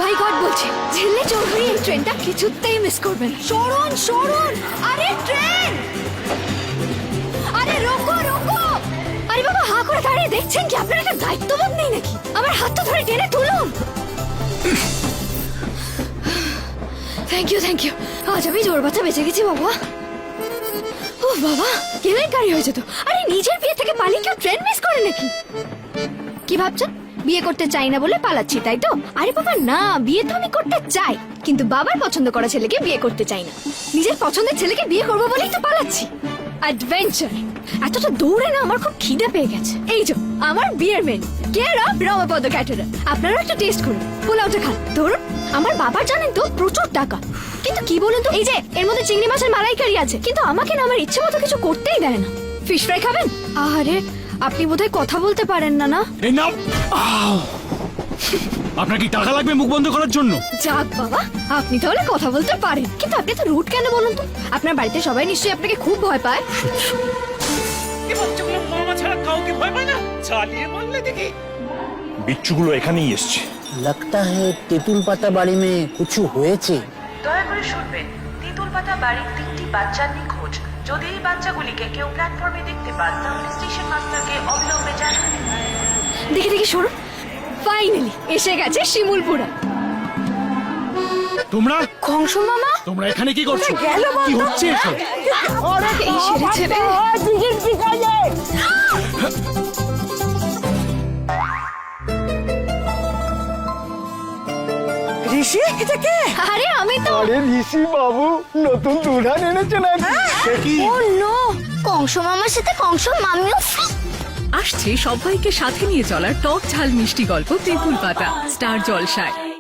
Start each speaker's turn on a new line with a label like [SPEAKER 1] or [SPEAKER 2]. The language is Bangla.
[SPEAKER 1] মাই গড বলছি ঝিল্লি চৌধুরী এই ট্রেনটা কিছুতেই মিস করবেন। সরুন সরুন, আরে ট্রেন, আরে রোকো রোকো। আরে বাবা হা করে দাঁড়িয়ে দেখছেন কি? আপনার একটা দায়িত্ববোধ নেই নাকি? আমার হাতটা ধরে টেনে তুলুন। থ্যাংক ইউ, আজ আমি জোর বাচ্চা বেঁচে গেছি বাবা। ও বাবা কেলেঙ্কারি হয়ে যেত। আরে নিজের বিয়ে থেকে পালিয়ে কেউ ট্রেন মিস করে নাকি? কি ভাবছেন বিয়ে করতে চাই না বলে পালাচ্ছি তাই তো? আরে বাবা না, বিয়ে তো আমি করতে চাই, কিন্তু বাবার পছন্দ করা ছেলেকে বিয়ে করতে চাই না। নিজের পছন্দের ছেলেকে বিয়ে করবো বলেই তো পালাচ্ছি। অ্যাডভেঞ্চার এতটা দৌড়ে না আমার খুব খিদে পেয়ে গেছে। এই যে আমার বিয়ের menu, care of Ramapada caterer. আপনারাও একটু টেস্ট করুন, পোলাওটা খান। ধরুন আমার বাবার জানেন তো প্রচুর টাকা, কিন্তু কি বলুন তো, এই যে এর মধ্যে চিংড়ি মাছের মালাইকারি আছে, কিন্তু আমাকে না আমার ইচ্ছে মতো কিছু করতেই দেয় না। ফিশ ফ্রাই খাবেন? আরে আপনি বোধহয় কথা বলতে পারেন না। না
[SPEAKER 2] এই নাও। আপনার কি টাকা লাগবে মুখ বন্ধ করার জন্য?
[SPEAKER 1] যাক বাবা, আপনি তাহলে কথা বলতে পারেন, কিন্তু আপনি তো রুট কেন বলুন তো? আপনার বাড়িতে সবাই নিশ্চয়ই আপনাকে খুব ভয় পায়।
[SPEAKER 3] এই বাচ্চাগুলো মামা ছাড়া কাউকে ভয় পায় না, চালিয়ে মারলে দেখি।
[SPEAKER 2] বিচ্ছুগুলো এখানেই এসছে।
[SPEAKER 4] लगता है তেঁতুল পাতা বাড়ি মে কিছু হয়েছে।
[SPEAKER 5] দয়া করে শুনবেন, তেঁতুল পাতা বাড়ির 3টি বাচ্চা নিখোঁজ। যদি এই বাচ্চাগুলিকে কেউ প্ল্যাটফর্মে দেখতে পান তাহলে স্টেশন মাস্টারকে অবিলম্বে জানান।
[SPEAKER 1] দেখি দেখি সরুন, ফাইনালি এসে গেছে শিমুলপুরা।
[SPEAKER 2] তোমরা
[SPEAKER 1] কংস মামা
[SPEAKER 2] তোমরা এখানে কি করছো? কি হচ্ছে এসব?
[SPEAKER 1] এই সেরে ছেলে।
[SPEAKER 6] ঋষি এটা কে?
[SPEAKER 1] আরে আমি তো।
[SPEAKER 7] আরে ঋষি বাবু নতুন দুলহান এনেছে নাকি?
[SPEAKER 1] ও নো, কংস মামার সাথে কংস মামিও।
[SPEAKER 8] আসছে সবাইকে সাথে নিয়ে চলার টক ঝাল মিষ্টি গল্প তেঁতুল পাতা, স্টার জলসায়।